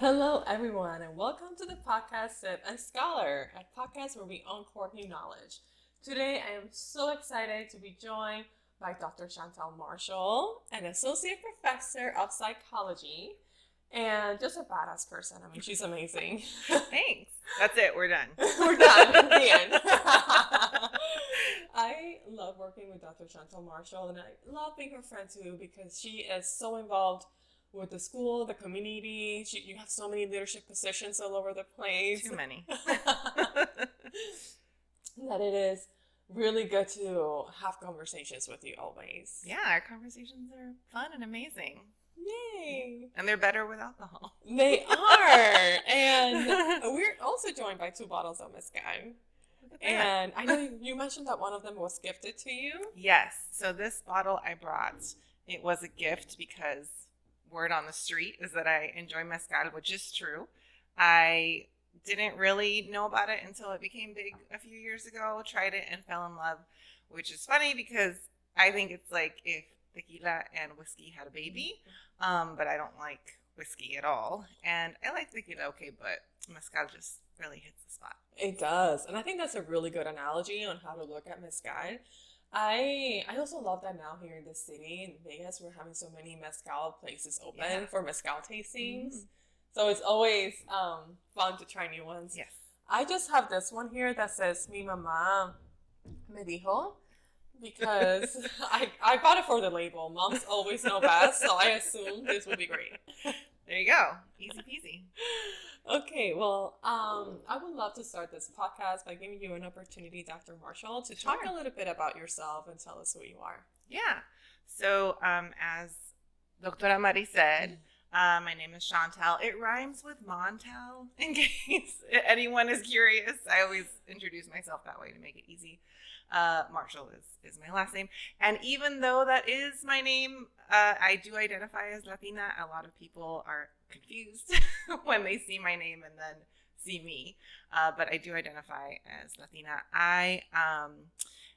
Hello, everyone, and welcome to the podcast Sip and Scholar, a podcast where we uncork new knowledge. Today, I am so excited to be joined by Dr. Shantal Marshall, an associate professor of psychology, and just a badass person. I mean, she's amazing. Thanks. That's it. We're done. We're done. The end. I love working with Dr. Shantal Marshall, and I love being her friend too because she is so involved with the school, the community. You have so many leadership positions all over the place. Too many. That it is really good to have conversations with you always. Yeah, our conversations are fun and amazing. Yay! And they're better with alcohol. They are! And we're also joined by 2 bottles of mezcal. And I know you mentioned that one of them was gifted to you. Yes. So this bottle I brought, it was a gift because word on the street is that I enjoy mezcal, which is true. I didn't really know about it until it became big a few years ago. Tried it and fell in love, which is funny because I think it's like if tequila and whiskey had a baby, but I don't like whiskey at all. And I like tequila okay, but mezcal just really hits the spot. It does. And I think that's a really good analogy on how to look at mezcal. I also love that now here in the city in Vegas we're having so many mezcal places open for mezcal tastings. Mm-hmm. So it's always fun to try new ones. Yes. I just have this one here that says Mi mamá me dijo because I bought it for the label. Moms always know best, so I assumed this would be great. There you go. Easy peasy. Okay, well, I would love to start this podcast by giving you an opportunity, Dr. Marshall, to talk a little bit about yourself and tell us who you are. Yeah. So, as Doctora Mari said, my name is Shantal. It rhymes with Montel, in case anyone is curious. I always introduce myself that way to make it easy. Marshall is my last name. And even though that is my name, I do identify as Latina. A lot of people are confused when they see my name and then see me. But I do identify as Latina. I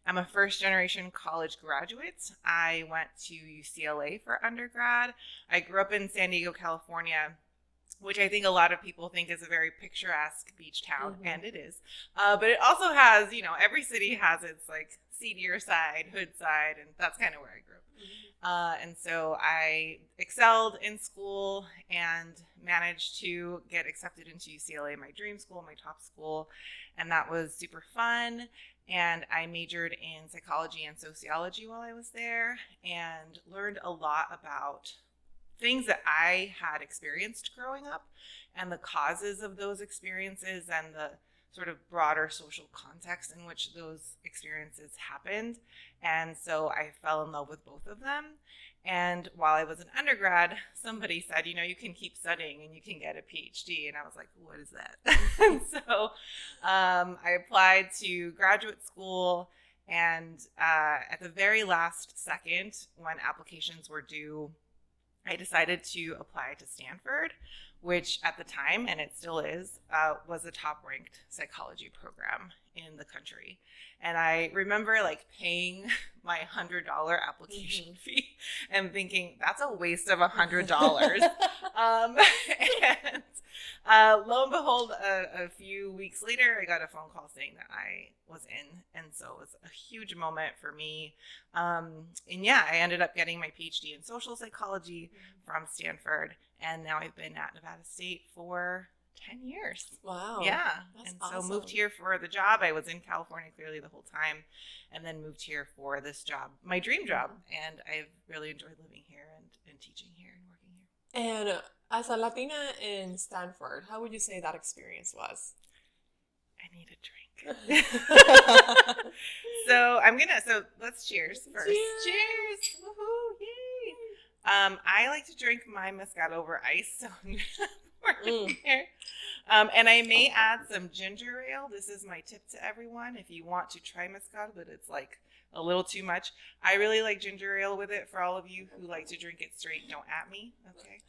am a first-generation college graduate. I went to UCLA for undergrad. I grew up in San Diego, California, which I think a lot of people think is a very picturesque beach town, and it is. But it also has, every city has its like seedier side, hood side, and that's kind of where I grew up. And so I excelled in school and managed to get accepted into UCLA, my dream school, my top school, and that was super fun. And I majored in psychology and sociology while I was there and learned a lot about things that I had experienced growing up and the causes of those experiences and the sort of broader social context in which those experiences happened. And so I fell in love with both of them. And while I was an undergrad, somebody said, you can keep studying and you can get a PhD. And I was like, what is that? And so I applied to graduate school. And at the very last second, when applications were due, I decided to apply to Stanford, which at the time, and it still is, was a top-ranked psychology program in the country. And I remember paying my $100 application fee and thinking, that's a waste of $100. And lo and behold, a few weeks later, I got a phone call saying that I was in. And so it was a huge moment for me. I ended up getting my PhD in social psychology from Stanford. And now I've been at Nevada State for 10 years. Wow. Yeah. That's and awesome. So moved here for the job. I was in California clearly the whole time and then moved here for this job, my dream job. And I've really enjoyed living here and teaching here and working here. And as a Latina in Stanford, how would you say that experience was? I need a drink. So let's cheers first. Cheers. Woohoo. Yay. I like to drink my mezcal over ice, so I'm going to pour it here. And I may add some ginger ale. This is my tip to everyone if you want to try mezcal, but it's a little too much. I really like ginger ale with it. For all of you who like to drink it straight, don't at me, okay?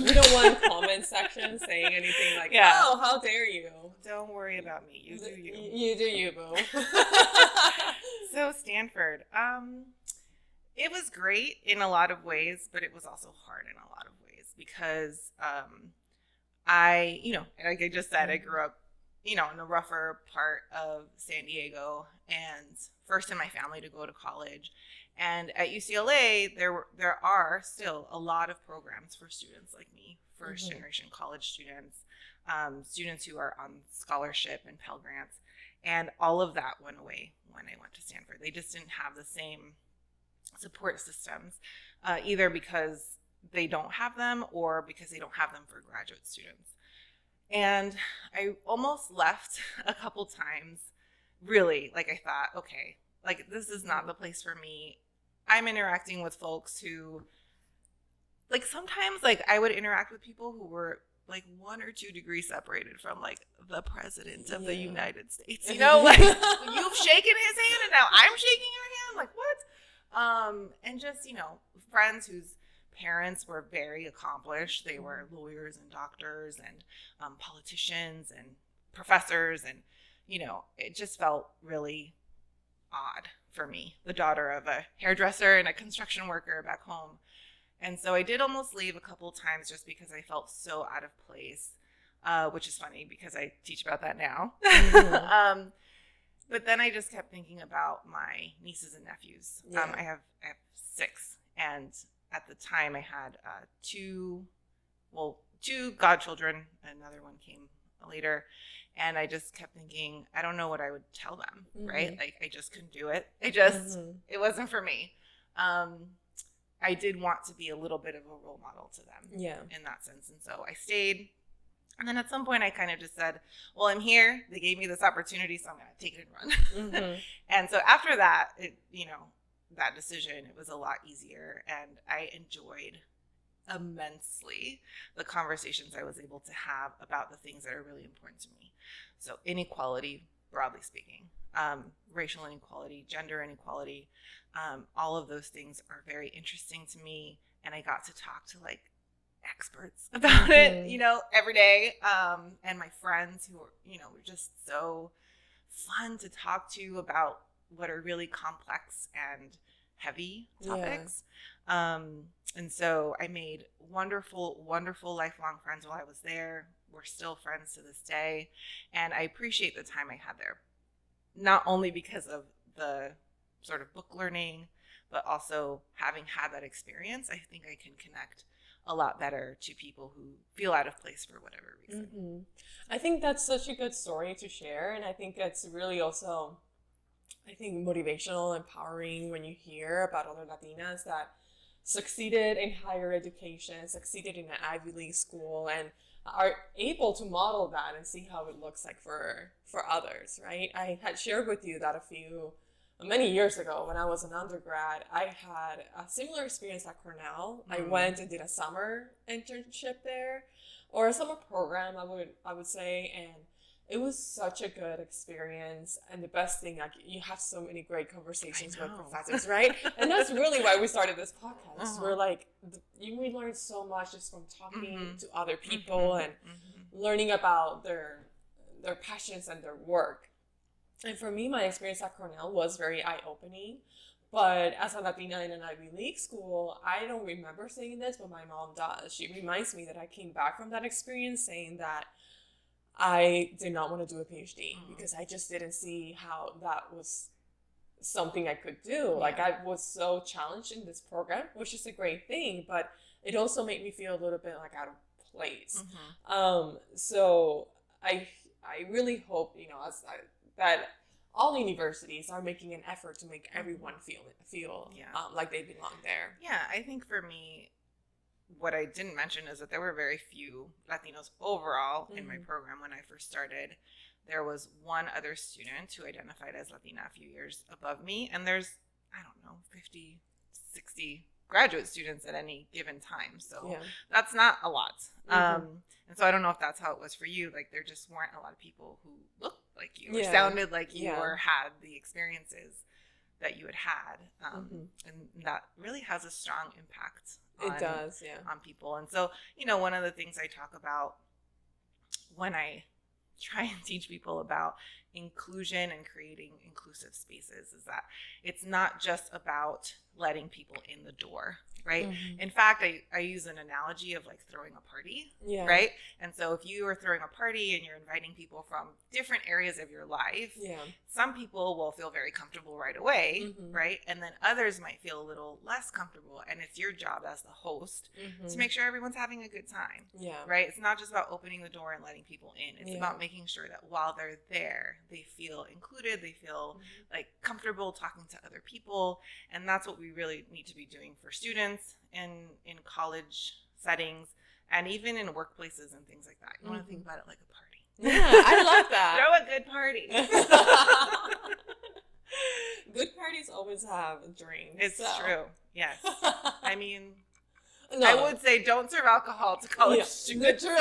We don't want a comment section saying anything like, oh, how dare you? Don't worry about me. You do you. You do you, boo. So Stanford, it was great in a lot of ways, but it was also hard in a lot of ways because like I just said, I grew up, in a rougher part of San Diego, and first in my family to go to college. And at UCLA, there are still a lot of programs for students like me, first generation college students, students who are on scholarship and Pell Grants. And all of that went away when I went to Stanford. They just didn't have the same support systems, either because they don't have them or because they don't have them for graduate students. And I almost left a couple times, really, like I thought, okay, like this is not the place for me. I'm interacting with folks who, like sometimes like I would interact with people who were like 1 or 2 degrees separated from like the president of the United States, like you've shaken his hand and now I'm shaking your hand, like what? And just, friends whose parents were very accomplished. They were lawyers and doctors and politicians and professors. And, it just felt really odd for me, the daughter of a hairdresser and a construction worker back home. And so I did almost leave a couple times just because I felt so out of place, which is funny because I teach about that now. But then I just kept thinking about my nieces and nephews. I have 6, and at the time I had 2 godchildren. Another one came later. And I just kept thinking, I don't know what I would tell them, right? Like, I just couldn't do it. It wasn't for me. I did want to be a little bit of a role model to them in that sense. And so I stayed. And then at some point I kind of just said, well, I'm here. They gave me this opportunity, so I'm going to take it and run. And so after that, that decision, it was a lot easier. And I enjoyed immensely the conversations I was able to have about the things that are really important to me. So inequality, broadly speaking, racial inequality, gender inequality, all of those things are very interesting to me. And I got to talk to like experts about it, every day. And my friends who were, were just so fun to talk to about what are really complex and heavy topics. And so I made wonderful, wonderful lifelong friends while I was there. We're still friends to this day. And I appreciate the time I had there, not only because of the sort of book learning, but also having had that experience. I think I can connect a lot better to people who feel out of place for whatever reason. I think that's such a good story to share. And I think it's really also, motivational, empowering when you hear about other Latinas that succeeded in higher education, succeeded in an Ivy League school, and are able to model that and see how it looks like for others, right? I had shared with you that many years ago when I was an undergrad, I had a similar experience at Cornell. I went and did a summer internship there, or a summer program, I would say, and it was such a good experience. And the best thing, like, you have so many great conversations with professors, right? And that's really why we started this podcast. We're like, we learned so much just from talking to other people and learning about their passions and their work. And for me, my experience at Cornell was very eye-opening. But as a Latina in an Ivy League school, I don't remember saying this, but my mom does. She reminds me that I came back from that experience saying that I did not want to do a PhD because I just didn't see how that was something I could do. Like, I was so challenged in this program, which is a great thing, but it also made me feel a little bit like out of place. So I really hope, that all universities are making an effort to make everyone feel like they belong there. Yeah, I think for me, what I didn't mention is that there were very few Latinos overall in my program when I first started. There was one other student who identified as Latina a few years above me, and there's, 50, 60 graduate students at any given time. So that's not a lot. And so I don't know if that's how it was for you. Like, there just weren't a lot of people who looked like you or sounded like you or had the experiences that you had. And that really has a strong impact on people. And so, one of the things I talk about when I try and teach people about inclusion and creating inclusive spaces is that it's not just about letting people in the door, right? In fact, I use an analogy of like throwing a party, right? And so if you are throwing a party and you're inviting people from different areas of your life, some people will feel very comfortable right away, right? And then others might feel a little less comfortable. And it's your job as the host to make sure everyone's having a good time, right? It's not just about opening the door and letting people in. It's about making sure that while they're there, they feel included, they feel like comfortable talking to other people. And that's what we really need to be doing for students in college settings and even in workplaces and things like that. You want to think about it like a party. Yeah, I love that. Throw a good party. Good parties always have drinks. It's true. Yes. I mean, no. I would say don't serve alcohol to college students. True.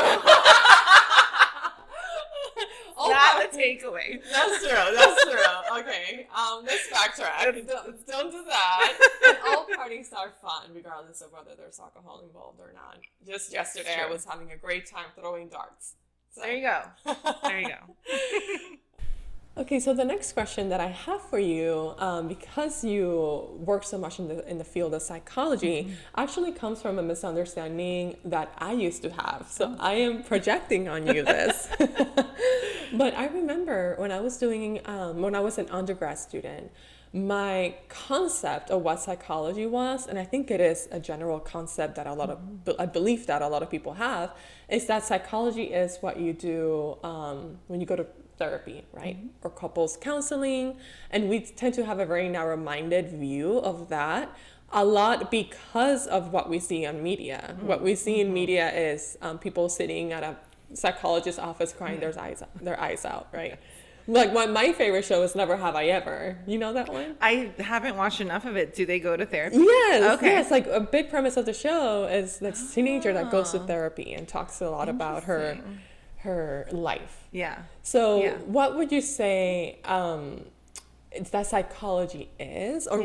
Not the takeaway. That's true. Okay. Let's backtrack. Don't do that. And all parties are fun, regardless of whether there's alcohol involved or not. Just yesterday, I was having a great time throwing darts. So. There you go. There you go. Okay, so the next question that I have for you, because you work so much in the field of psychology, actually comes from a misunderstanding that I used to have. So I am projecting on you this. But I remember when I was an undergrad student, my concept of what psychology was, and I think it is a general concept that a belief that a lot of people have, is that psychology is what you do when you go to therapy, right? Or couples counseling. And we tend to have a very narrow-minded view of that, a lot because of what we see on media. What we see in media is people sitting at a psychologist's office crying their eyes out, right? Like my favorite show is Never Have I Ever. You know that one? I haven't watched enough of it. Do they go to therapy? Yes. Okay. Yes. Like a big premise of the show is this teenager that goes to therapy and talks a lot about her life. Yeah. So what would you say that psychology is, or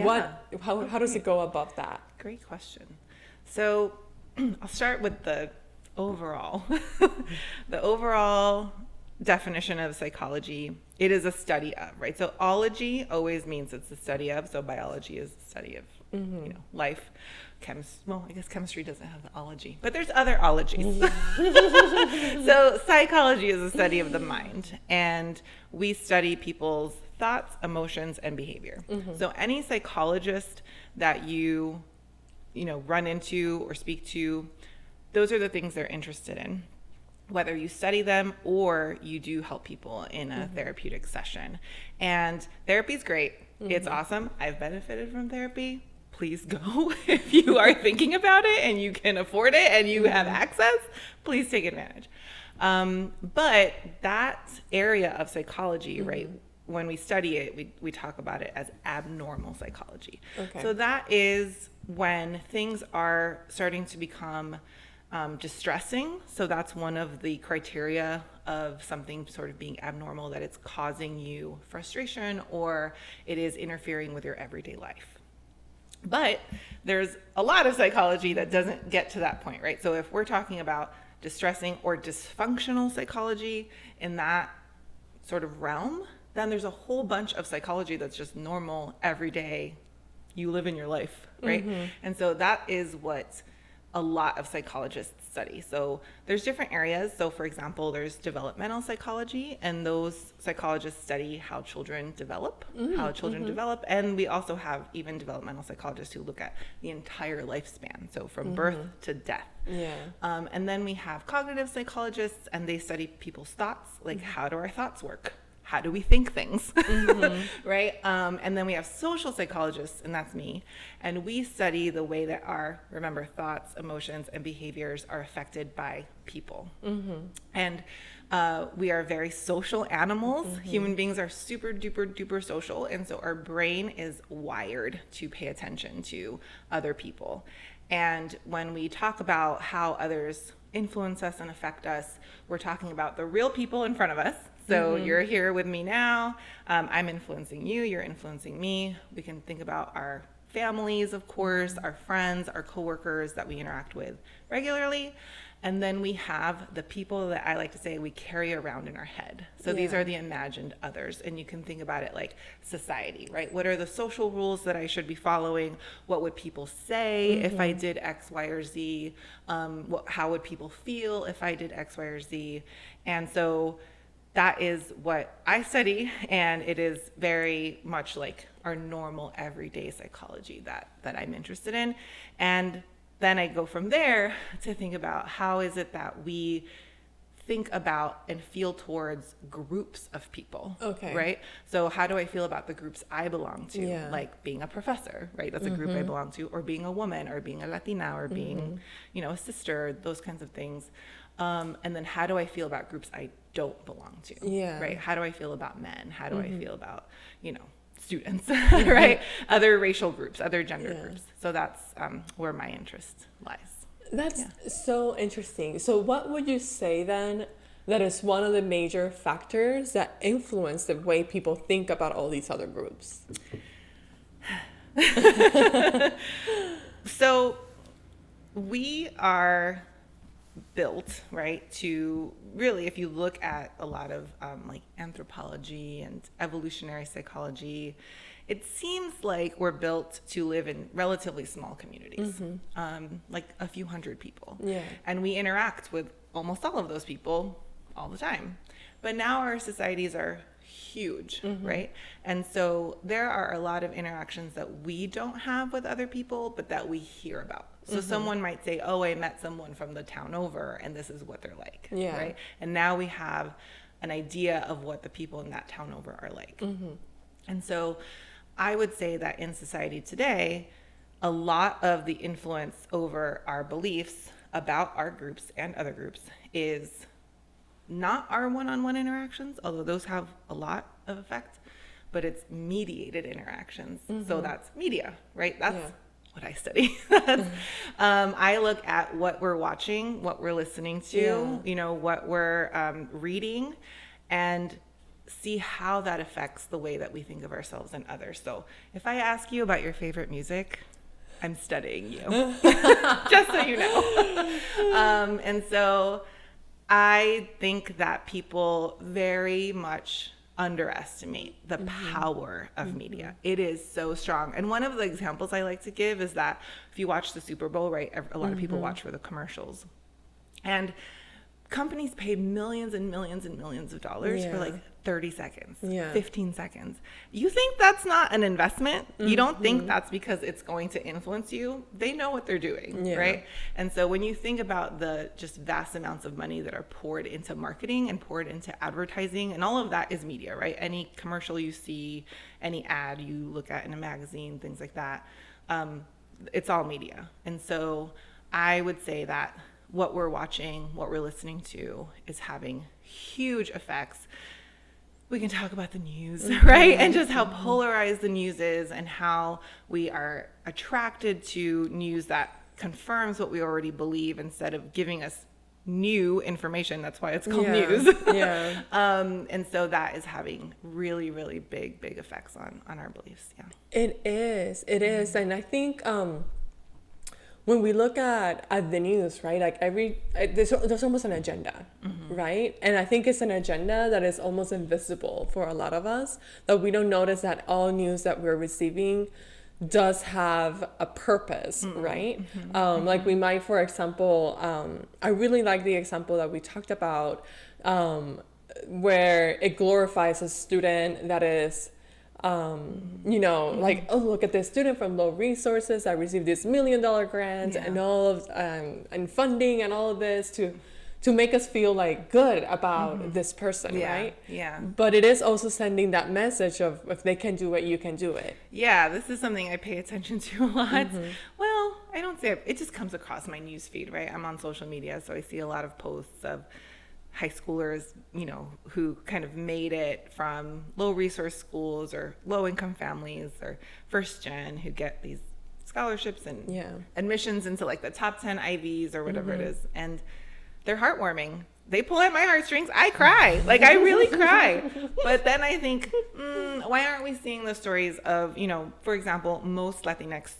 how does it go above that? Great question. So I'll start with the overall. The overall definition of psychology, it is a study of, right? So ology always means it's the study of. So biology is the study of, life. I guess chemistry doesn't have the ology, but there's other ologies. So psychology is a study of the mind, and we study people's thoughts, emotions, and behavior. So any psychologist that you run into or speak to, those are the things they're interested in, whether you study them or you do help people in a therapeutic session. And therapy is great. It's awesome. I've benefited from therapy. Please go if you are thinking about it and you can afford it and you have access. Please take advantage. But that area of psychology, right, when we study it, we talk about it as abnormal psychology. Okay. So that is when things are starting to become distressing. So that's one of the criteria of something sort of being abnormal, that it's causing you frustration or it is interfering with your everyday life. But there's a lot of psychology that doesn't get to that point, right? So if we're talking about distressing or dysfunctional psychology in that sort of realm, then there's a whole bunch of psychology that's just normal, everyday, you live in your life, right? And so that is what a lot of psychologists study. So there's different areas. So for example, there's developmental psychology, and those psychologists study how children develop, And we also have even developmental psychologists who look at the entire lifespan. So from birth to death. Yeah. And then we have cognitive psychologists, and they study people's thoughts, like how do our thoughts work? How do we think things, right? And then we have social psychologists, and that's me. And we study the way that our, thoughts, emotions, and behaviors are affected by people. And we are very social animals. Human beings are super duper duper social. And so our brain is wired to pay attention to other people. And when we talk about how others influence us and affect us, we're talking about the real people in front of us. So you're here with me now. I'm influencing you. You're influencing me. We can think about our families, of course, our friends, our coworkers that we interact with regularly. And then we have the people that I like to say we carry around in our head. So these are the imagined others. And you can think about it like society, right? What are the social rules that I should be following? What would people say if I did X, Y, or Z? How would people feel if I did X, Y, or Z? And so that is what I study. And it is very much like our normal everyday psychology that I'm interested in. And then I go from there to think about how is it that we think about and feel towards groups of people. Okay. Right? So how do I feel about the groups I belong to? Yeah. Like being a professor, right? That's a group I belong to, or being a woman, or being a Latina, or being, a sister, those kinds of things. And then how do I feel about groups I don't belong to? Yeah. Right? How do I feel about men? How do I feel about, students, right? Other racial groups, other gender groups. So that's where my interest lies. That's so interesting. So what would you say then that is one of the major factors that influence the way people think about all these other groups? So we are built, right, to really, if you look at a lot of like anthropology and evolutionary psychology, it seems like we're built to live in relatively small communities, like a few hundred people. Yeah. And we interact with almost all of those people all the time. But now our societies are huge, right? And so there are a lot of interactions that we don't have with other people, but that we hear about. So someone might say, oh, I met someone from the town over, and this is what they're like, right? And now we have an idea of what the people in that town over are like. And so I would say that in society today, a lot of the influence over our beliefs about our groups and other groups is not our one-on-one interactions, although those have a lot of effect, but it's mediated interactions. So that's media, right? That's what I study. I look at what we're watching, what we're listening to, what we're reading, and see how that affects the way that we think of ourselves and others. So if I ask you about your favorite music, I'm studying you, just so you know. And so I think that people very much underestimate the power of media. It is so strong. And one of the examples I like to give is that if you watch the Super Bowl, right, a lot of people watch for the commercials. And companies pay millions and millions and millions of dollars for like 30 seconds, 15 seconds. You think that's not an investment? You don't think that's because it's going to influence you? They know what they're doing, right? And so when you think about the just vast amounts of money that are poured into marketing and poured into advertising, and all of that is media, right? Any commercial you see, any ad you look at in a magazine, things like that, it's all media. And so I would say that what we're watching, what we're listening to is having huge effects. We can talk about the news, right? And just how polarized the news is and how we are attracted to news that confirms what we already believe instead of giving us new information. That's why it's called news. And so that is having really, really big effects on our beliefs. Yeah. It is. And I think when we look at the news, right, like there's almost an agenda, right? And I think it's an agenda that is almost invisible for a lot of us, that we don't notice that all news that we're receiving does have a purpose, right? Like we might, for example, I really like the example that we talked about, where it glorifies a student that is like, oh, look at this student from low resources that received this $1 million grant and all of and funding and all of this to make us feel like good about this person, right? Yeah. But it is also sending that message of if they can do it, you can do it. Yeah, this is something I pay attention to a lot. Well, I don't say it just comes across my news feed, right? I'm on social media, so I see a lot of posts of high schoolers, who kind of made it from low resource schools or low income families or first gen who get these scholarships and admissions into like the top 10 Ivies or whatever it is. And they're heartwarming. they pull at my heartstrings. I cry. Like, I really cry. But then I think, why aren't we seeing the stories of, for example, most Latinx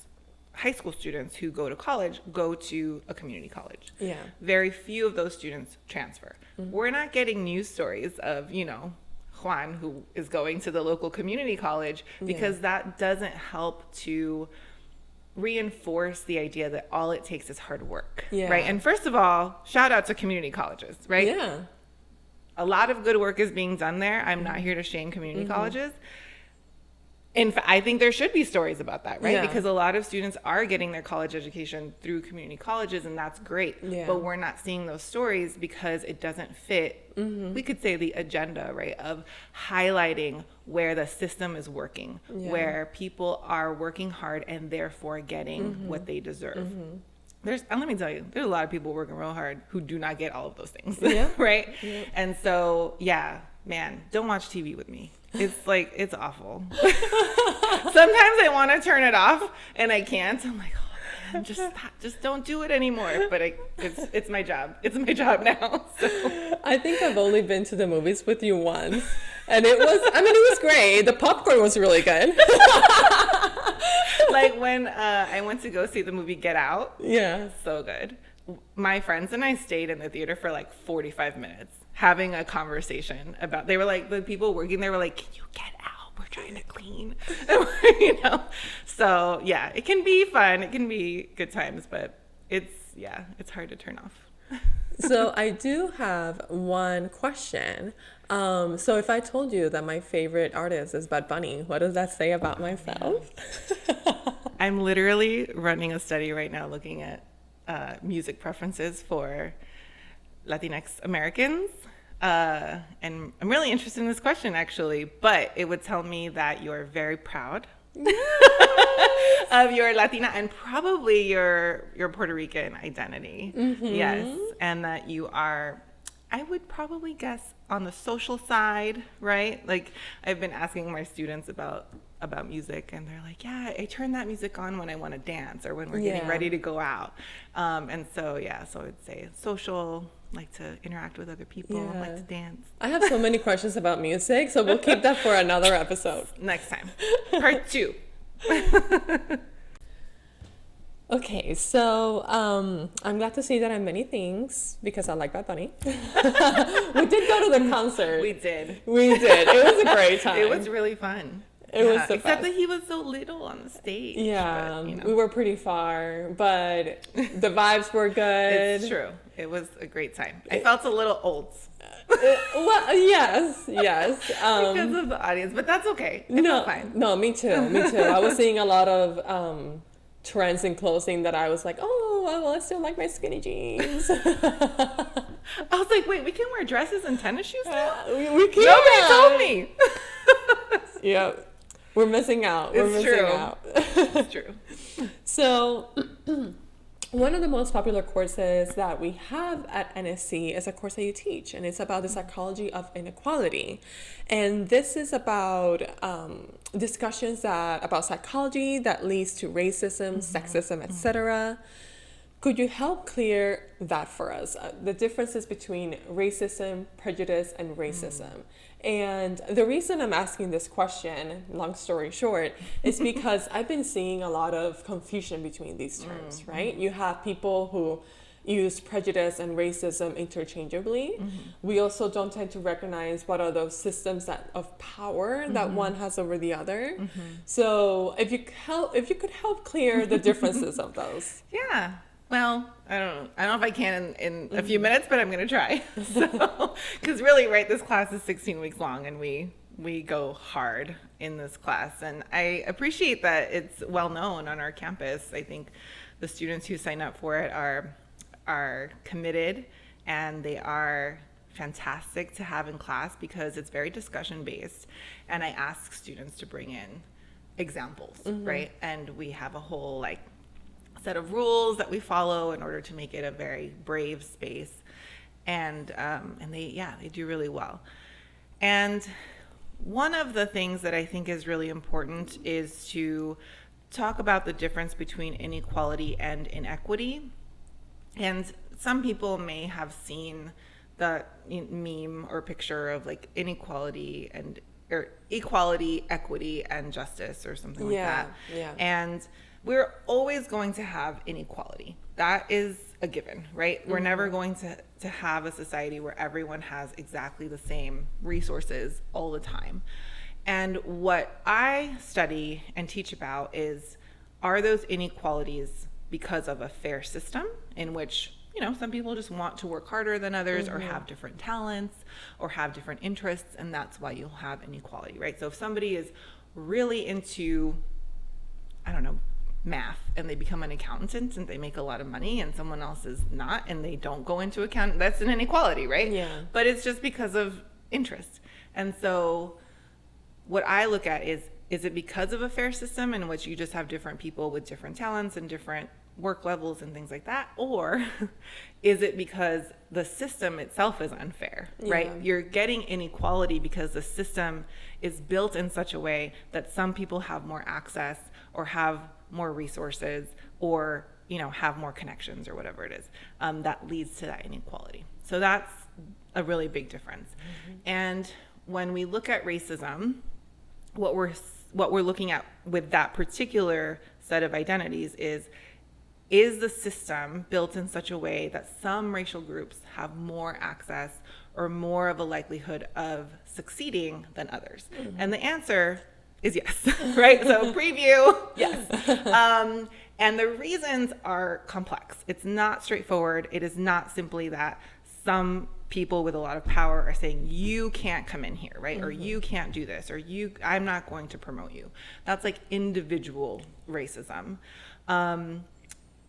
high school students who go to college go to a community college. Yeah. Very few of those students transfer. We're not getting news stories of, Juan, who is going to the local community college, because that doesn't help to reinforce the idea that all it takes is hard work. Right. And first of all, shout out to community colleges, right? Yeah. A lot of good work is being done there. I'm not here to shame community colleges. In fact, I think there should be stories about that, right? Yeah. Because a lot of students are getting their college education through community colleges, and that's great. Yeah. But we're not seeing those stories because it doesn't fit, we could say, the agenda, right, of highlighting where the system is working, where people are working hard and therefore getting what they deserve. Let me tell you, there's a lot of people working real hard who do not get all of those things, right? Yeah. And so, man, don't watch TV with me. It's awful. Sometimes I want to turn it off and I can't. I'm like, oh man, just don't do it anymore. But it's my job. It's my job now. So. I think I've only been to the movies with you once, and it was great. The popcorn was really good. Like when I went to go see the movie Get Out. Yeah, so good. My friends and I stayed in the theater for like 45 minutes having a conversation about, they were like, the people working there were like, can you get out? We're trying to clean. So yeah, it can be fun. It can be good times, but it's hard to turn off. So I do have one question. So if I told you that my favorite artist is Bad Bunny, what does that say about myself? I'm literally running a study right now looking at music preferences for Latinx Americans. And I'm really interested in this question, actually, but it would tell me that you're very proud of your Latina and probably your Puerto Rican identity. Yes. And that you are, I would probably guess, on the social side, right? Like, I've been asking my students about music, and they're like, yeah, I turn that music on when I want to dance or when we're getting ready to go out. And so I would say social, like to interact with other people, like to dance. I have so many questions about music, so we'll keep that for another episode. Next time. Part 2. Okay, so I'm glad to see that I'm many things because I like Bad Bunny. We did go to the concert. We did. It was a great time. It was really fun. It was the except best. that he was so little on the stage. Yeah, but, we were pretty far, but the vibes were good. It's true. It was a great time. I felt a little old. Well, yes. Because of the audience, but that's okay. I felt fine. No, me too. I was seeing a lot of trends in clothing that I was like, oh, well, I still like my skinny jeans. I was like, wait, we can wear dresses and tennis shoes now? We can. Nobody told me. Yep. We're missing out. It's true. So, one of the most popular courses that we have at NSC is a course that you teach, and it's about the psychology of inequality. And this is about discussions about psychology that leads to racism, sexism, etc. Could you help clear that for us? The differences between racism, prejudice, and racism. And the reason I'm asking this question, long story short, is because I've been seeing a lot of confusion between these terms, right? You have people who use prejudice and racism interchangeably. We also don't tend to recognize what are those systems of power that one has over the other. So if you could help clear the differences of those. Yeah. Well, I don't know if I can in a few minutes, but I'm going to try. Because really, right, this class is 16 weeks long, and we go hard in this class. And I appreciate that it's well known on our campus. I think the students who sign up for it are committed, and they are fantastic to have in class because it's very discussion based. And I ask students to bring in examples, right? And we have a whole set of rules that we follow in order to make it a very brave space, and they do really well. And one of the things that I think is really important is to talk about the difference between inequality and inequity. And some people may have seen the meme or picture of like inequality and or equality, equity, and justice or something like that. Yeah. And we're always going to have inequality. That is a given, right? We're never going to have a society where everyone has exactly the same resources all the time. And what I study and teach about is, are those inequalities because of a fair system in which, some people just want to work harder than others or have different talents or have different interests, and that's why you'll have inequality, right? So if somebody is really into, I don't know, math and they become an accountant and they make a lot of money, and someone else is not and they don't go into accounting, that's an inequality, right? Yeah. But it's just because of interest. And so what I look at is it because of a fair system in which you just have different people with different talents and different work levels and things like that? Or is it because the system itself is unfair, right? You're getting inequality because the system is built in such a way that some people have more access or have more resources or, have more connections or whatever it is, that leads to that inequality. So that's a really big difference. And when we look at racism, what we're looking at with that particular set of identities is the system built in such a way that some racial groups have more access or more of a likelihood of succeeding than others? And the answer is yes, right? So preview, yes. And the reasons are complex. It's not straightforward. It is not simply that some people with a lot of power are saying, you can't come in here, right? Or you can't do this, or I'm not going to promote you. That's like individual racism.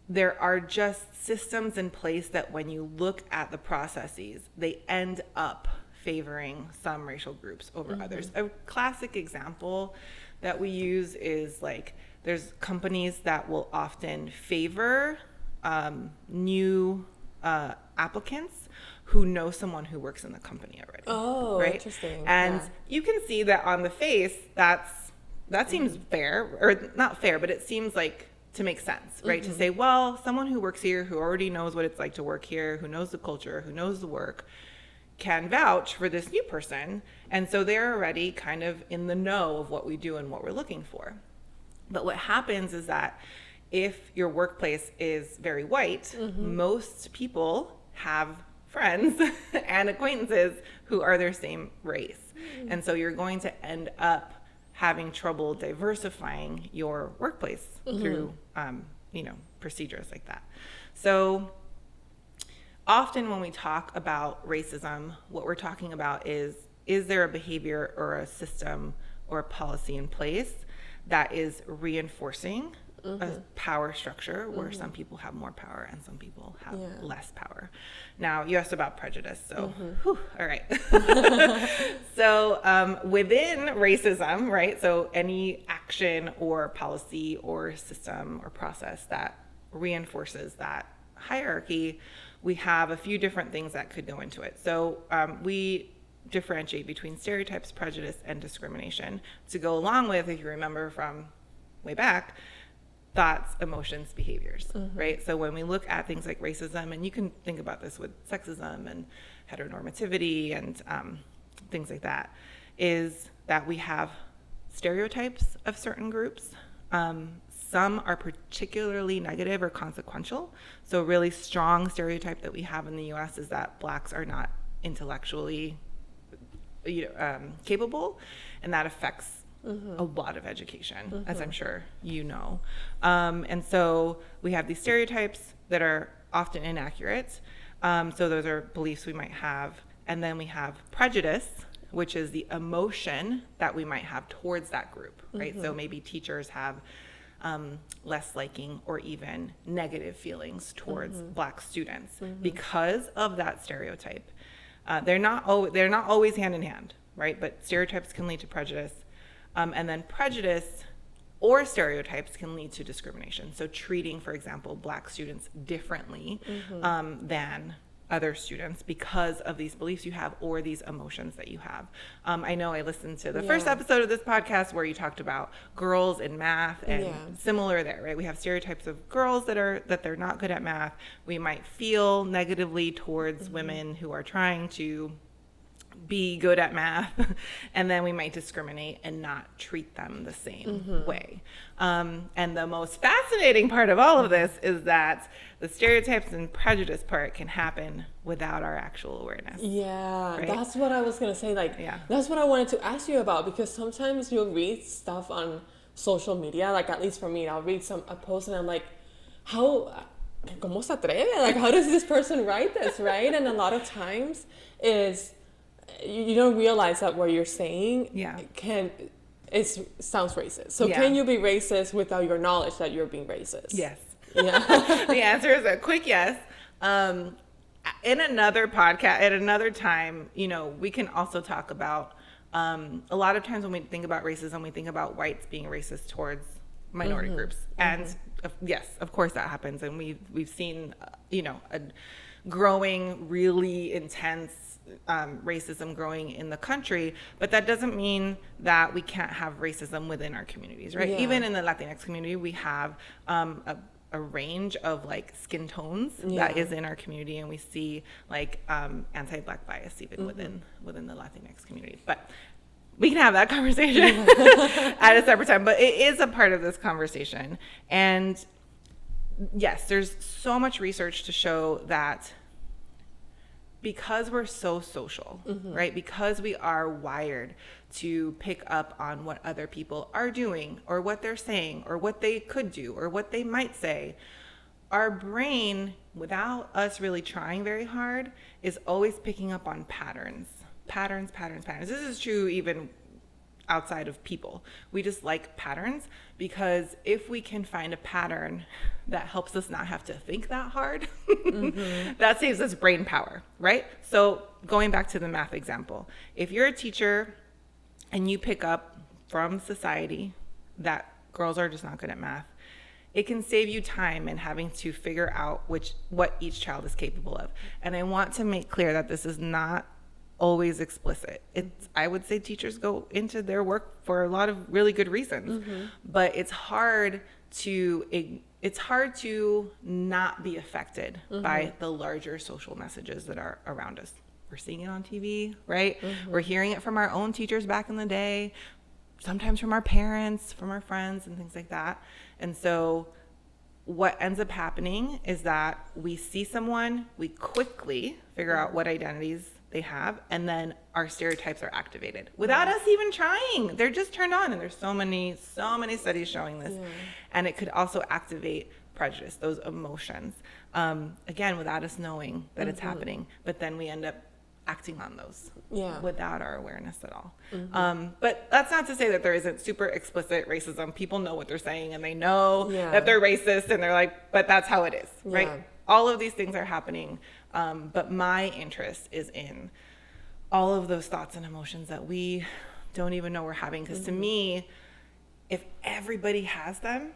There are just systems in place that when you look at the processes, they end up favoring some racial groups over others. A classic example that we use is like, there's companies that will often favor new applicants who know someone who works in the company already. Oh, right? Interesting. And you can see that on the face, that seems fair, or not fair, but it seems like to make sense, right? To say, well, someone who works here, who already knows what it's like to work here, who knows the culture, who knows the work, can vouch for this new person. And so they're already kind of in the know of what we do and what we're looking for. But what happens is that if your workplace is very white, most people have friends and acquaintances who are their same race. And so you're going to end up having trouble diversifying your workplace through, procedures like that. So often when we talk about racism, what we're talking about is there a behavior or a system or a policy in place that is reinforcing a power structure where some people have more power and some people have less power. Now, you asked about prejudice, so all right. So within racism, right, so any action or policy or system or process that reinforces that hierarchy, we have a few different things that could go into it. So we differentiate between stereotypes, prejudice, and discrimination to go along with, if you remember from way back, thoughts, emotions, behaviors, right? So when we look at things like racism, and you can think about this with sexism and heteronormativity and things like that, is that we have stereotypes of certain groups. Some are particularly negative or consequential. So a really strong stereotype that we have in the US is that Blacks are not intellectually capable, and that affects a lot of education, as I'm sure you know. And so we have these stereotypes that are often inaccurate. So those are beliefs we might have. And then we have prejudice, which is the emotion that we might have towards that group, right? So maybe teachers have less liking or even negative feelings towards Black students because of that stereotype. They're not always hand in hand, right? But stereotypes can lead to prejudice. And then prejudice or stereotypes can lead to discrimination. So treating, for example, Black students differently than other students because of these beliefs you have or these emotions that you have. I know I listened to the first episode of this podcast where you talked about girls in math, and similar there, right? We have stereotypes of girls that they're not good at math. We might feel negatively towards women who are trying to be good at math, and then we might discriminate and not treat them the same way. And the most fascinating part of all of this is that the stereotypes and prejudice part can happen without our actual awareness. Yeah, right? That's what I was going to say. That's what I wanted to ask you about, because sometimes you'll read stuff on social media, like at least for me, I'll read a post and I'm like, ¿cómo se atreve? Like, how does this person write this, right? And a lot of times is you don't realize that what you're saying sounds racist. So can you be racist without your knowledge that you're being racist? Yes. Yeah. The answer is a quick yes. In another podcast, at another time, we can also talk about a lot of times when we think about racism, we think about whites being racist towards minority groups. And yes, of course that happens. And we've seen, a growing, really intense racism growing in the country, but that doesn't mean that we can't have racism within our communities, right? Yeah. Even in the Latinx community, we have a range of like skin tones that is in our community, and we see like anti-Black bias even within the Latinx community. But we can have that conversation at a separate time, but it is a part of this conversation. And yes, there's so much research to show that because we're so social, right? Because we are wired to pick up on what other people are doing or what they're saying or what they could do or what they might say, our brain, without us really trying very hard, is always picking up on patterns. This is true even outside of people. We just like patterns because if we can find a pattern that helps us not have to think that hard, that saves us brain power, right? So going back to the math example, if you're a teacher and you pick up from society that girls are just not good at math, it can save you time in having to figure out what each child is capable of. And I want to make clear that this is not always explicit. I would say teachers go into their work for a lot of really good reasons, but it's hard to not be affected by the larger social messages that are around us. We're seeing it on TV, right? We're hearing it from our own teachers back in the day, sometimes from our parents, from our friends, and things like that. And so what ends up happening is that we see someone, we quickly figure out what identities they have, and then our stereotypes are activated without us even trying. They're just turned on, and there's so many studies showing this. And it could also activate prejudice, those emotions, again, without us knowing that it's happening, but then we end up acting on those without our awareness at all. But that's not to say that there isn't super explicit racism. People know what they're saying, and they know that they're racist, and they're like, but that's how it is, right? All of these things are happening. But my interest is in all of those thoughts and emotions that we don't even know we're having. Because to me, if everybody has them,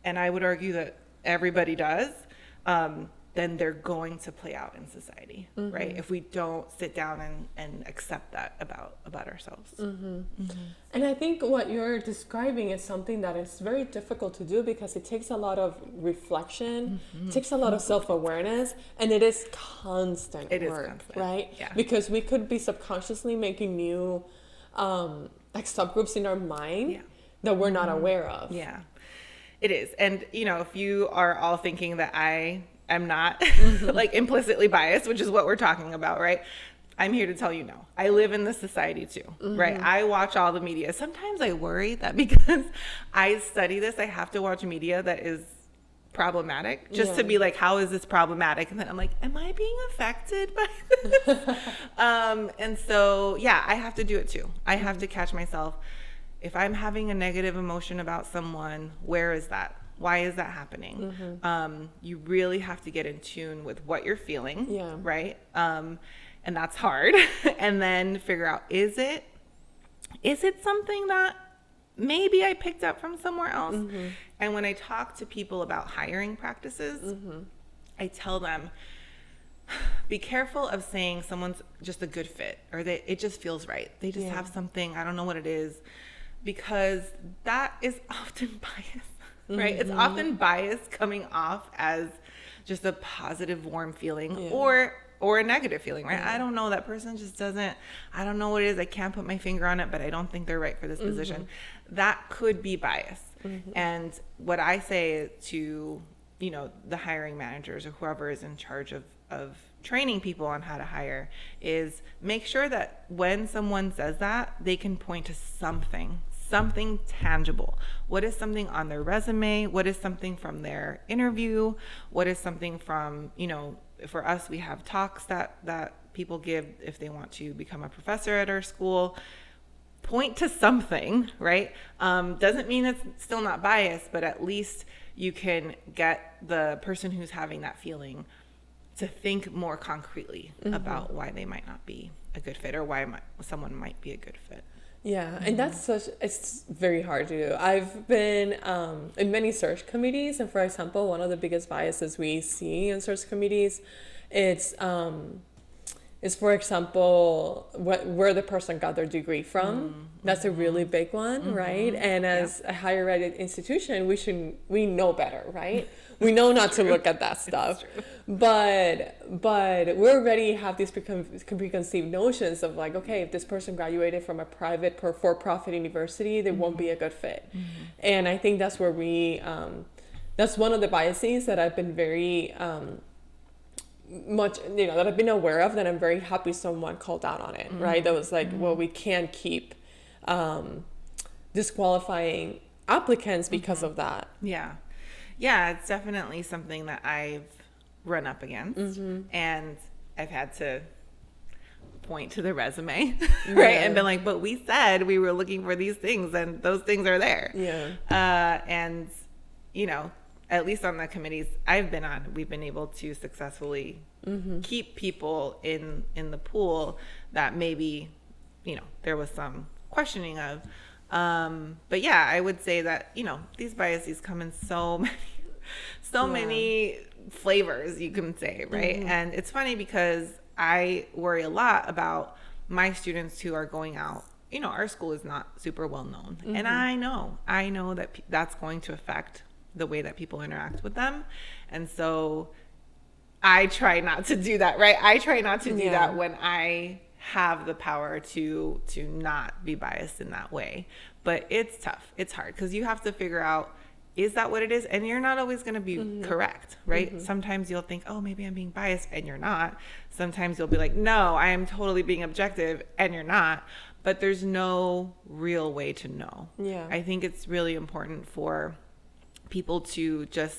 and I would argue that everybody does, then they're going to play out in society, right? If we don't sit down and accept that about ourselves. And I think what you're describing is something that is very difficult to do because it takes a lot of reflection, it takes a lot of self-awareness, and it is constant work, right? Yeah. Because we could be subconsciously making new like subgroups in our mind that we're not aware of. Yeah, it is. And, if you are all thinking that I'm not like implicitly biased, which is what we're talking about, right? I'm here to tell you no. I live in this society too, right? I watch all the media. Sometimes I worry that because I study this, I have to watch media that is problematic just to be like, how is this problematic? And then I'm like, am I being affected by this? And so, I have to do it too. I have to catch myself. If I'm having a negative emotion about someone, where is that? Why is that happening? You really have to get in tune with what you're feeling, right? And that's hard. And then figure out, is it something that maybe I picked up from somewhere else? And when I talk to people about hiring practices, I tell them, be careful of saying someone's just a good fit, or it just feels right. They just have something, I don't know what it is, because that is often bias, right? It's often bias coming off as just a positive, warm feeling, or a negative feeling, right? I don't know, that person just doesn't, I don't know what it is. I can't put my finger on it, but I don't think they're right for this position. That could be bias. And what I say to, the hiring managers or whoever is in charge of training people on how to hire is make sure that when someone says that, they can point to something tangible. What is something on their resume? What is something from their interview? What is something from, for us, we have talks that people give if they want to become a professor at our school. Point to something, right? Doesn't mean it's still not biased, but at least you can get the person who's having that feeling to think more concretely about why they might not be a good fit, or why someone might be a good fit. Yeah, and it's very hard to do. I've been in many search committees, and for example, one of the biggest biases we see in search committees, is for example, where the person got their degree from. That's a really big one, right? And as a higher ed institution, we know better, right? We know not to look at that stuff. But we already have these preconceived notions of like, okay, if this person graduated from a private for-profit university, they won't be a good fit. And I think that's where that's one of the biases that I've been very much, that I've been aware of, that I'm very happy someone called out on it, right? That was like, well, we can't keep disqualifying applicants because of that. Yeah, it's definitely something that I've run up against, and I've had to point to the resume, right? And been like, but we said we were looking for these things, and those things are there. And, at least on the committees I've been on, we've been able to successfully keep people in the pool that maybe, there was some questioning of. But yeah, I would say that, these biases come in so many flavors, you can say, right? And it's funny because I worry a lot about my students who are going out. Our school is not super well known. And I know that that's going to affect the way that people interact with them. And so I try not to do that, right? I try not to do that when I have the power to not be biased in that way. But it's tough. It's hard because you have to figure out, is that what it is? And you're not always going to be correct, right? Sometimes you'll think, oh, maybe I'm being biased, and you're not. Sometimes you'll be like, no, I am totally being objective, and you're not. But there's no real way to know. I think it's really important for people to just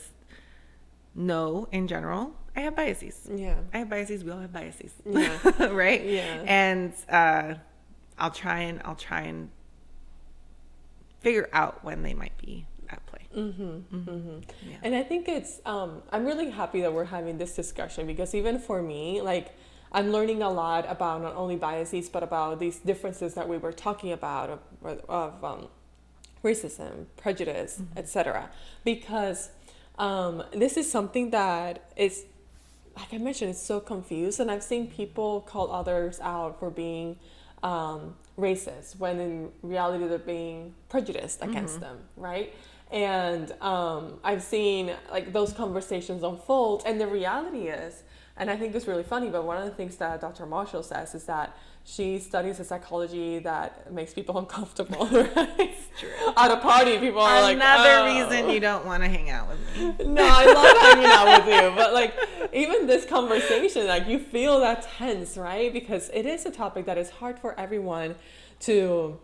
know in general, I have biases. I have biases. We all have biases. Right? And I'll try and figure out when they might be at play. And I think it's I'm really happy that we're having this discussion, because even for me, like, I'm learning a lot about not only biases but about these differences that we were talking about of racism, prejudice, etc. Because this is something that is, like I mentioned, it's so confused, and I've seen people call others out for being racist when in reality they're being prejudiced against them, right? And I've seen like those conversations unfold, and the reality is, and I think it's really funny, but one of the things that Dr. Marshall says is that she studies a psychology that makes people uncomfortable, right? It's true. At a party, people are like, another reason you don't want to hang out with me. No, I love hanging out with you. But like, even this conversation, like, you feel that tense, right? Because it is a topic that is hard for everyone to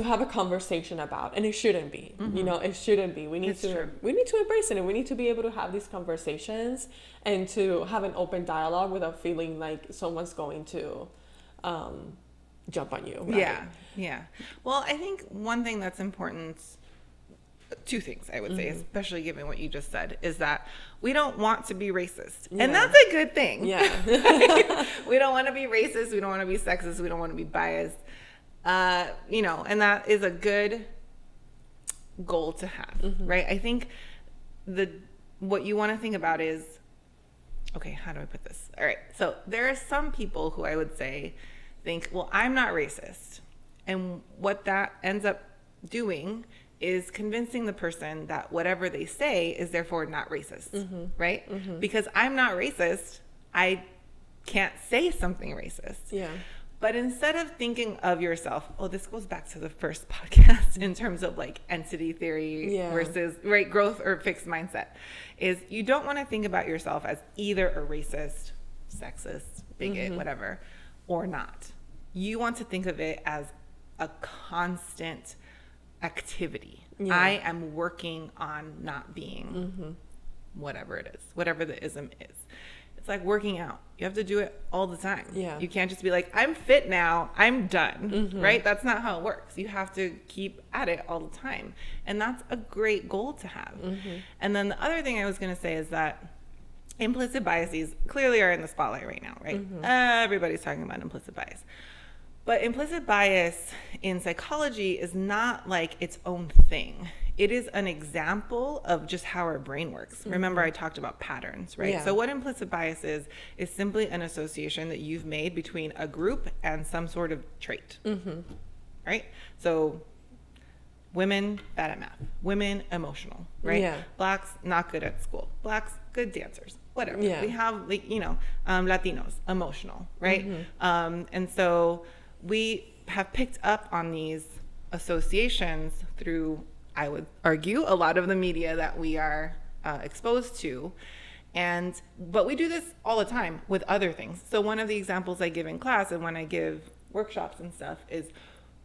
have a conversation about, and it shouldn't be. It shouldn't be. We need to embrace it, and we need to be able to have these conversations and to have an open dialogue without feeling like someone's going to jump on you. Right? Yeah. Well, I think one thing that's important, two things I would say, especially given what you just said, is that we don't want to be racist. And that's a good thing. We don't want to be racist. We don't want to be sexist. We don't want to be biased. And that is a good goal to have, right? I think what you want to think about is, okay, how do I put this? All right. So there are some people who I would say think, well, I'm not racist. And what that ends up doing is convincing the person that whatever they say is therefore not racist, right? Because I'm not racist, I can't say something racist. Yeah. But instead of thinking of yourself, oh, this goes back to the first podcast in terms of like entity theory versus right growth or fixed mindset, is you don't want to think about yourself as either a racist, sexist, bigot, whatever, or not. You want to think of it as a constant activity. Yeah. I am working on not being whatever it is, whatever the ism is. It's like working out. You have to do it all the time. Yeah. You can't just be like, I'm fit now, I'm done, right? That's not how it works. You have to keep at it all the time. And that's a great goal to have. And then the other thing I was going to say is that implicit biases clearly are in the spotlight right now, right? Everybody's talking about implicit bias. But implicit bias in psychology is not like its own thing. It is an example of just how our brain works. Remember, I talked about patterns, right? Yeah. So what implicit bias is simply an association that you've made between a group and some sort of trait, right? So women, bad at math. Women, emotional, right? Yeah. Blacks, not good at school. Blacks, good dancers, whatever. Yeah. We have, like, Latinos, emotional, right? And so we have picked up on these associations through, I would argue, a lot of the media that we are exposed to. But we do this all the time with other things. So one of the examples I give in class and when I give workshops and stuff is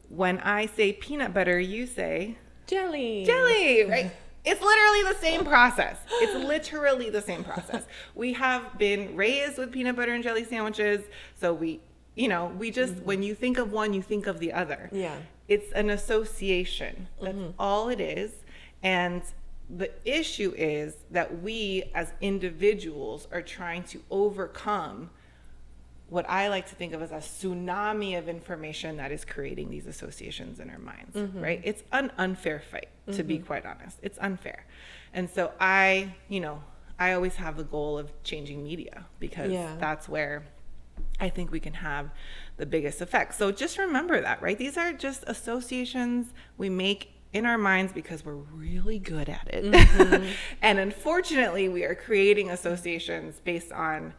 when I say peanut butter, you say Jelly, right? It's literally the same process. It's literally the same process. We have been raised with peanut butter and jelly sandwiches. So we just, when you think of one, you think of the other. Yeah. It's an association. That's all it is. And the issue is that we as individuals are trying to overcome what I like to think of as a tsunami of information that is creating these associations in our minds, right? It's an unfair fight, to be quite honest. It's unfair. And so I always have the goal of changing media because that's where I think we can have the biggest effect. So just remember that, right? These are just associations we make in our minds because we're really good at it. And unfortunately, we are creating associations based on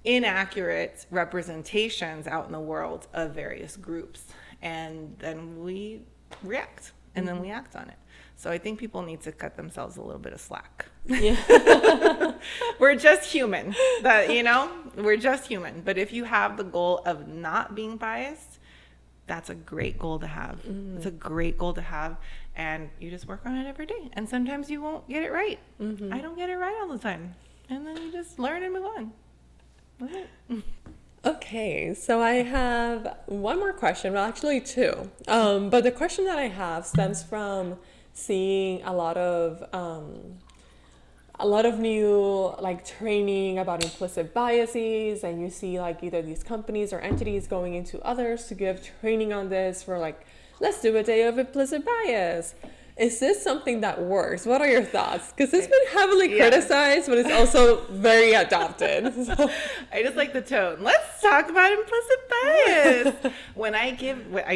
inaccurate representations out in the world of various groups. And then we react and then we act on it. So I think people need to cut themselves a little bit of slack. Yeah. We're just human. We're just human. But if you have the goal of not being biased, that's a great goal to have. It's a great goal to have. And you just work on it every day. And sometimes you won't get it right. I don't get it right all the time. And then you just learn and move on. Okay, so I have one more question. Well, actually two. But the question that I have stems from seeing a lot of new training about implicit biases, and you see either these companies or entities going into others to give training on this for let's do a day of implicit bias. Is this something that works? What are your thoughts? Because it's been heavily criticized, but it's also very adopted. So. I just like the tone. Let's talk about implicit bias. When I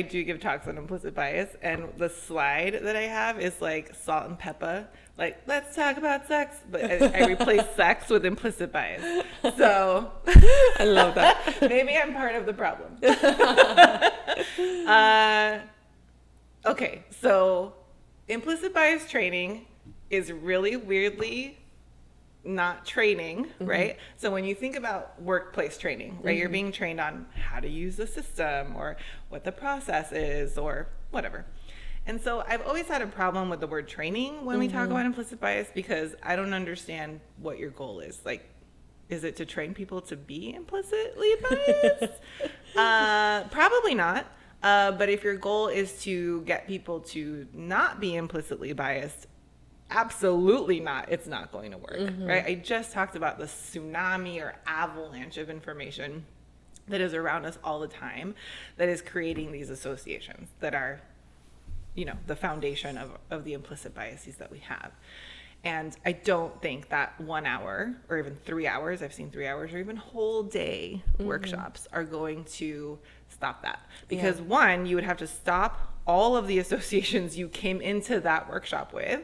do give talks on implicit bias, and the slide that I have is salt and pepper. Let's talk about sex, but I replace sex with implicit bias. So I love that. Maybe I'm part of the problem. Okay, so implicit bias training is really weirdly not training, right? So when you think about workplace training, right, you're being trained on how to use the system or what the process is or whatever. And so I've always had a problem with the word training when we talk about implicit bias because I don't understand what your goal is. Is it to train people to be implicitly biased? Probably not. But if your goal is to get people to not be implicitly biased, absolutely not. It's not going to work, right? I just talked about the tsunami or avalanche of information that is around us all the time that is creating these associations that are, the foundation of the implicit biases that we have. And I don't think that 1 hour or even 3 hours, I've seen 3 hours or even whole day workshops are going to stop that. Because one, you would have to stop all of the associations you came into that workshop with,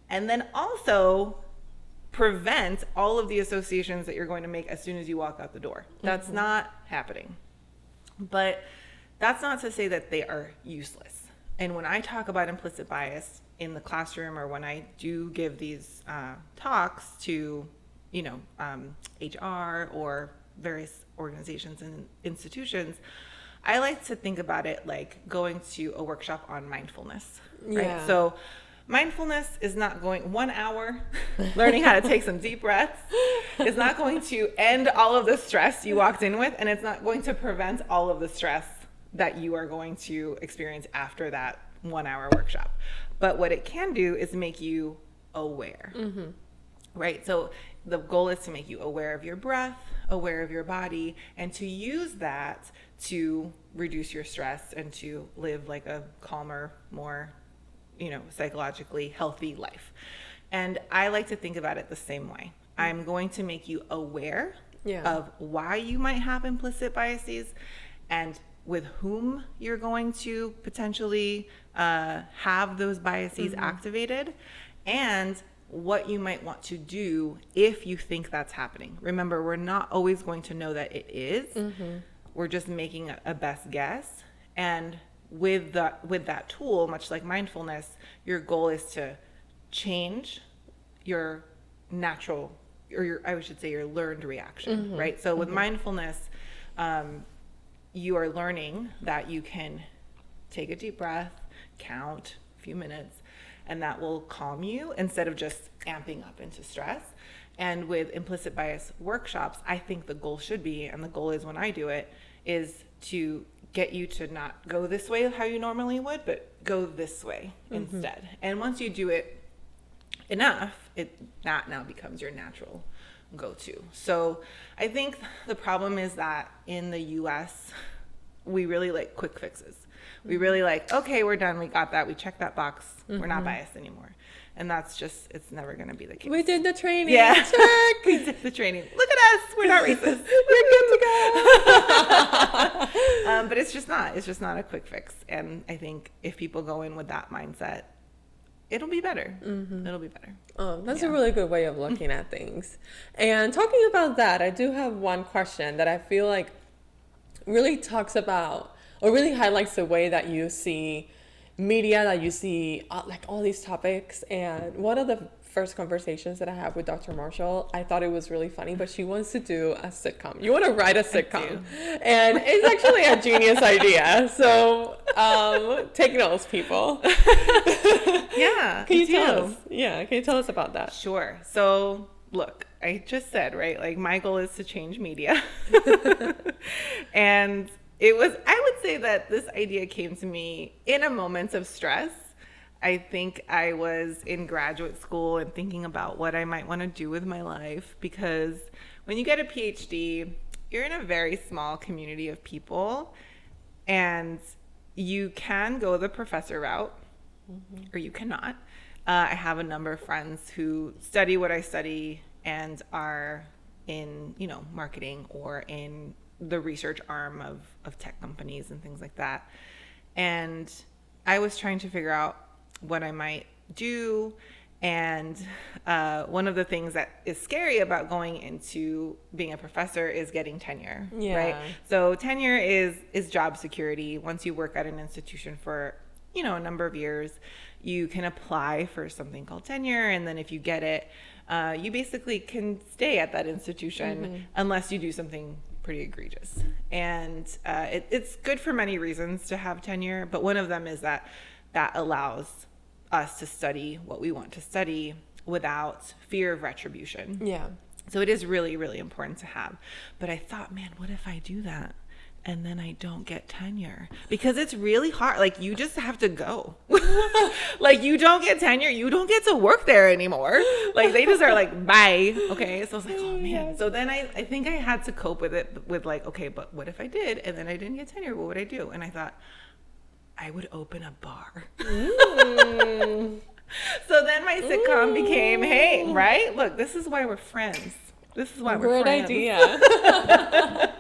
and then also prevent all of the associations that you're going to make as soon as you walk out the door. That's not happening. But that's not to say that they are useless. And when I talk about implicit bias in the classroom, or when I do give these talks to, HR or various organizations and institutions, I like to think about it like going to a workshop on mindfulness, right? So mindfulness is not going 1 hour learning how to take some deep breaths. It's not going to end all of the stress you walked in with, and it's not going to prevent all of the stress that you are going to experience after that 1 hour workshop. But what it can do is make you aware, right? So the goal is to make you aware of your breath, aware of your body, and to use that to reduce your stress and to live like a calmer, more psychologically healthy life. And I like to think about it the same way. I'm going to make you aware of why you might have implicit biases and with whom you're going to potentially have those biases activated, and what you might want to do if you think that's happening. Remember, we're not always going to know that it is. We're just making a best guess. And with that tool, much like mindfulness, your goal is to change your natural, or your learned reaction, right? So with mindfulness, you are learning that you can take a deep breath, count a few minutes, and that will calm you instead of just amping up into stress. And with implicit bias workshops, I think the goal should be, and the goal is when I do it, is to get you to not go this way how you normally would, but go this way instead. And once you do it enough, that now becomes your natural go-to. So I think the problem is that in the US, we really like quick fixes. We really like, okay, we're done. We got that. We checked that box. We're not biased anymore. And that's just, it's never going to be the case. We did the training. Yeah. Check. We did the training. Look at us. We're not racist. We're good to go. But it's just not. It's just not a quick fix. And I think if people go in with that mindset, it'll be better. It'll be better. Oh, that's a really good way of looking at things. And talking about that, I do have one question that I feel like really talks about, or really highlights the way that you see media, that you see like all these topics. And one of the first conversations that I had with Dr. Marshall, I thought it was really funny, but she wants to do a sitcom. You want to write a sitcom. And it's actually a genius idea. So take notes, people. Yeah. Can you tell us? Yeah. Can you tell us about that? Sure. So look, I just said, right, like my goal is to change media. And I would say that this idea came to me in a moment of stress. I think I was in graduate school and thinking about what I might want to do with my life, because when you get a PhD, you're in a very small community of people, and you can go the professor route or you cannot. I have a number of friends who study what I study and are in, marketing or in the research arm of tech companies and things like that. And I was trying to figure out what I might do. And one of the things that is scary about going into being a professor is getting tenure, right? So tenure is job security. Once you work at an institution for, a number of years, you can apply for something called tenure. And then if you get it, you basically can stay at that institution unless you do something pretty egregious. And it's good for many reasons to have tenure, but one of them is that allows us to study what we want to study without fear of retribution. Yeah. So it is really, really important to have. But I thought, man, what if I do that and then I don't get tenure? Because it's really hard. Like, you just have to go. Like, you don't get tenure, you don't get to work there anymore. Like, they just are like, bye. Okay. So I was like, oh man. So then I think I had to cope with it with like, okay, but what if I did and then I didn't get tenure? What would I do? And I thought, I would open a bar. So then my sitcom became, hey, right? Look, this is why we're friends. This is why we're friends. Great idea.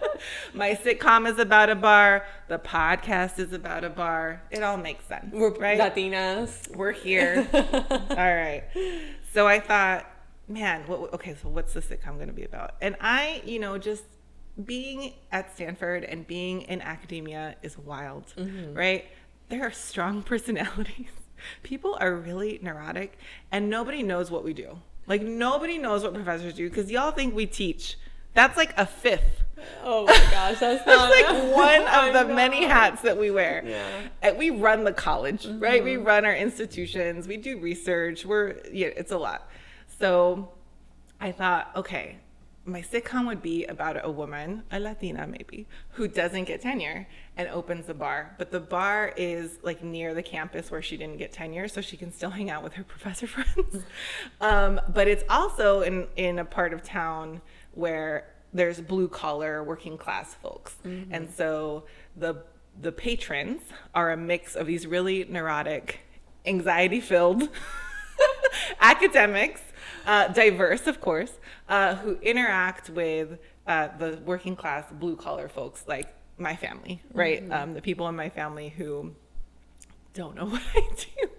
My sitcom is about a bar. The podcast is about a bar. It all makes sense. We're right? Latinas. We're here. All right. So I thought, man, okay, so what's the sitcom going to be about? And I, just being at Stanford and being in academia is wild, right? There are strong personalities. People are really neurotic, and nobody knows what we do. Like, nobody knows what professors do because y'all think we teach. That's like a fifth. Oh my gosh, that's not like one of the many hats that we wear. Yeah. And we run the college, right? We run our institutions. We do research. It's a lot. So I thought, okay, my sitcom would be about a woman, a Latina maybe, who doesn't get tenure and opens a bar. But the bar is like near the campus where she didn't get tenure, so she can still hang out with her professor friends. But it's also in a part of town where there's blue collar working class folks. And so the patrons are a mix of these really neurotic, anxiety filled academics, diverse, of course, who interact with the working class blue collar folks like my family, right? The people in my family who don't know what I do.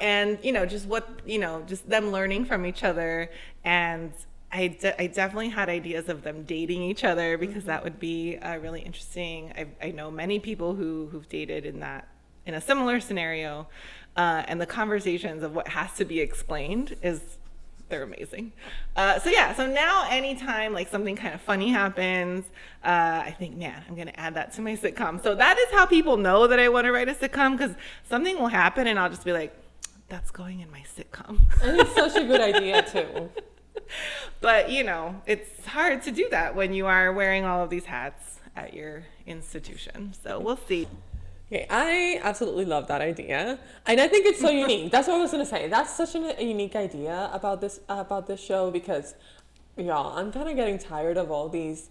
And, just them learning from each other. And I definitely had ideas of them dating each other because that would be really interesting. I know many people who've dated in a similar scenario. And the conversations of what has to be explained they're amazing. So now anytime like something kind of funny happens, I think, man, I'm going to add that to my sitcom. So that is how people know that I want to write a sitcom, because something will happen and I'll just be like, that's going in my sitcom. And it's such a good idea too. But, it's hard to do that when you are wearing all of these hats at your institution. So we'll see. Okay, I absolutely love that idea, and I think it's so unique. That's what I was gonna say. That's such a unique idea about this show because, y'all, I'm kind of getting tired of all these.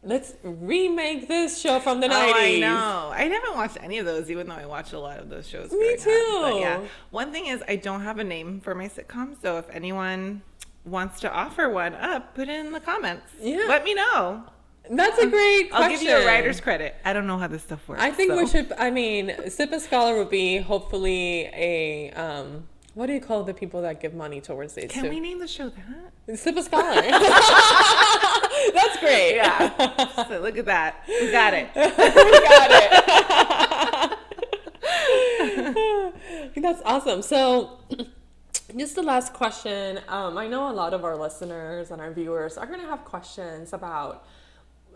Let's remake this show from the 90s. Oh, I know. I haven't watched any of those, even though I watched a lot of those shows. Me too. But yeah, one thing is I don't have a name for my sitcom, so if anyone wants to offer one up, put it in the comments. Yeah, let me know. That's a great question. I'll give you a writer's credit. I don't know how this stuff works. I think we should, Sip and Scholar would be hopefully a, what do you call the people that give money towards it? Can we name the show that? Sip and Scholar. That's great. Yeah. So look at that. We got it. We got it. That's awesome. So just the last question. I know a lot of our listeners and our viewers are going to have questions about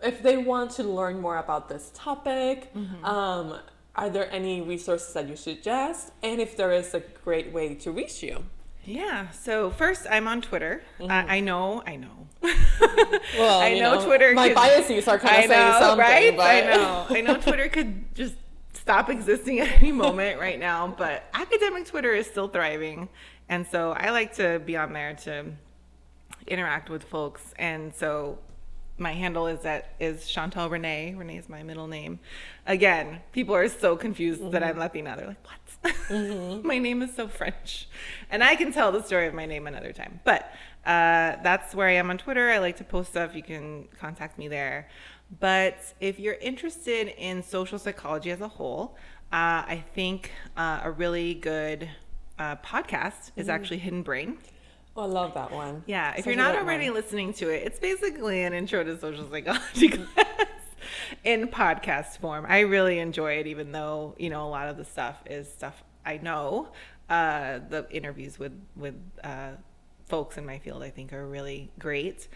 if they want to learn more about this topic. Are there any resources that you suggest? And if there is a great way to reach you? Yeah. So first, I'm on Twitter. I know. Well, I know Twitter. My biases are kind of saying something, right? But I know Twitter could just stop existing at any moment right now. But academic Twitter is still thriving, and so I like to be on there to interact with folks. And so my handle is Shantal Renee. Renee is my middle name. Again, people are so confused that I'm Latina. They're like, what? My name is so French. And I can tell the story of my name another time. But that's where I am on Twitter. I like to post stuff. You can contact me there. But if you're interested in social psychology as a whole, I think a really good podcast is actually Hidden Brain. Oh, I love that one. Yeah, if you're not already listening to it, it's basically an intro to social psychology class in podcast form. I really enjoy it, even though, a lot of the stuff is stuff I know. The interviews with folks in my field, I think, are really great.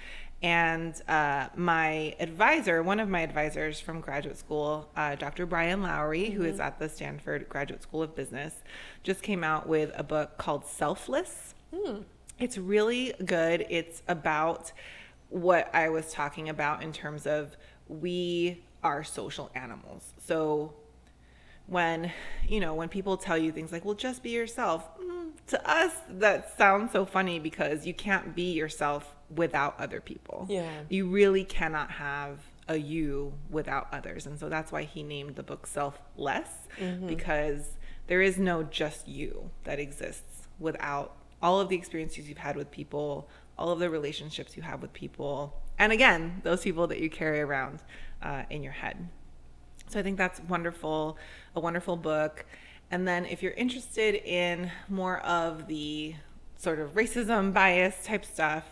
And one of my advisors from graduate school, Dr. Brian Lowry, who is at the Stanford Graduate School of Business, just came out with a book called Selfless. It's really good. It's about what I was talking about in terms of we are social animals. So when people tell you things like, well, just be yourself, to us, that sounds so funny because you can't be yourself without other people. Yeah. You really cannot have a you without others. And so that's why he named the book Selfless, because there is no just you that exists without all of the experiences you've had with people, all of the relationships you have with people, and again, those people that you carry around in your head. So I think that's wonderful, a wonderful book. And then if you're interested in more of the sort of racism, bias type stuff,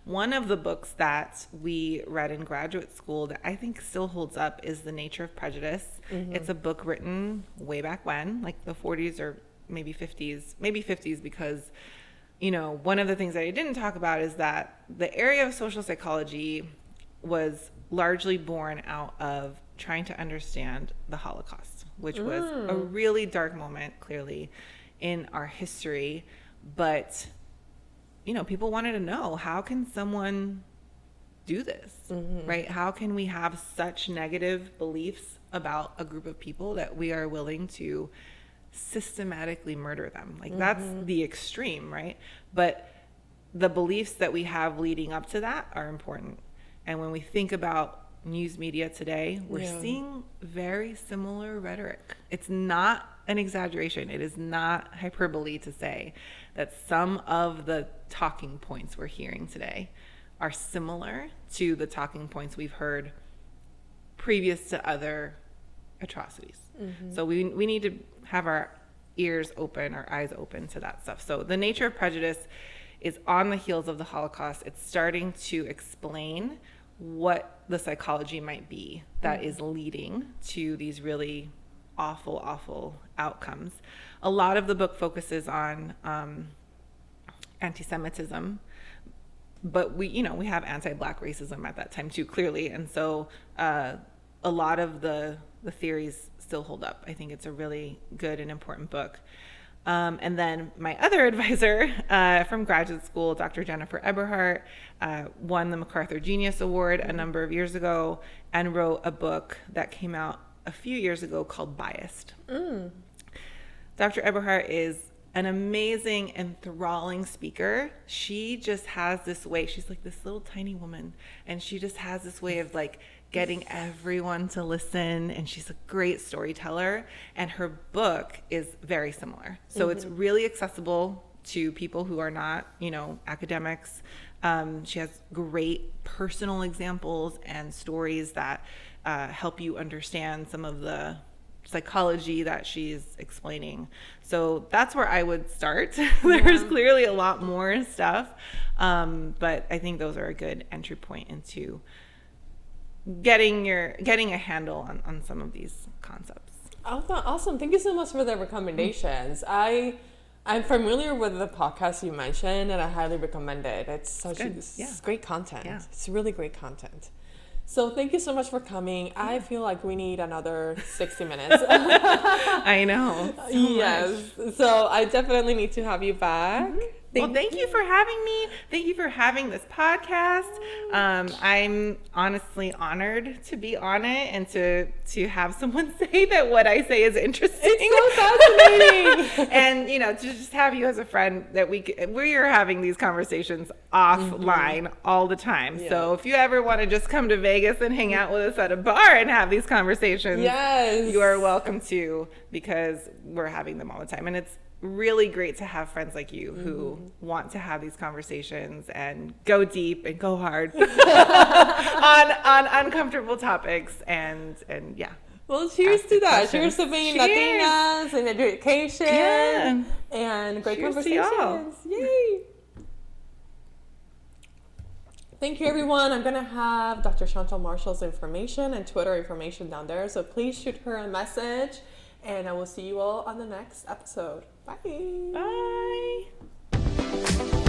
one of the books that we read in graduate school that I think still holds up is The Nature of Prejudice. Mm-hmm. It's a book written way back when, like the 40s or maybe 50s, because, you know, one of the things that I didn't talk about is that the area of social psychology was largely born out of trying to understand the Holocaust, which was a really dark moment, clearly, in our history. But, you know, people wanted to know, how can someone do this, right? How can we have such negative beliefs about a group of people that we are willing to systematically murder them? Like, that's the extreme, right? But the beliefs that we have leading up to that are important. And when we think about news media today, we're seeing very similar rhetoric. It's not an exaggeration. It is not hyperbole to say that some of the talking points we're hearing today are similar to the talking points we've heard previous to other atrocities. So we need to have our ears open, our eyes open to that stuff. So The Nature of Prejudice is on the heels of the Holocaust. It's starting to explain what the psychology might be that is leading to these really awful outcomes. A lot of the book focuses on anti-Semitism, but we have anti-Black racism at that time too, clearly. And so a lot of the theories still hold up. I think it's a really good and important book. And then my other advisor from graduate school, Dr. Jennifer Eberhardt, won the MacArthur Genius Award a number of years ago and wrote a book that came out a few years ago called Biased. Dr. Eberhardt is an amazing, enthralling speaker. She just has this way. She's like this little tiny woman, and she just has this way of like getting everyone to listen, and she's a great storyteller, and her book is very similar. So it's really accessible to people who are not, academics. She has great personal examples and stories that help you understand some of the psychology that she's explaining. So that's where I would start. There's clearly a lot more stuff, but I think those are a good entry point into getting a handle on some of these concepts. Awesome. Thank you so much for the recommendations. I'm familiar with the podcast you mentioned, and I highly recommend it. It's great content. Yeah. It's really great content. So thank you so much for coming. I feel like we need another 60 minutes. I know. So yes. Much. So I definitely need to have you back. Thank you for having me. Thank you for having this podcast. I'm honestly honored to be on it and to have someone say that what I say is interesting. It's so fascinating. And to just have you as a friend that we are having these conversations offline all the time. Yeah. So if you ever want to just come to Vegas and hang out with us at a bar and have these conversations, you are welcome to, because we're having them all the time. And it's really great to have friends like you who want to have these conversations and go deep and go hard on uncomfortable topics and yeah. Well, cheers to that. Cheers to being Latinas and education and great conversations. Yay! Thank you, everyone. I'm going to have Dr. Shantal Marshall's information and Twitter information down there, so please shoot her a message, and I will see you all on the next episode. Bye. Bye.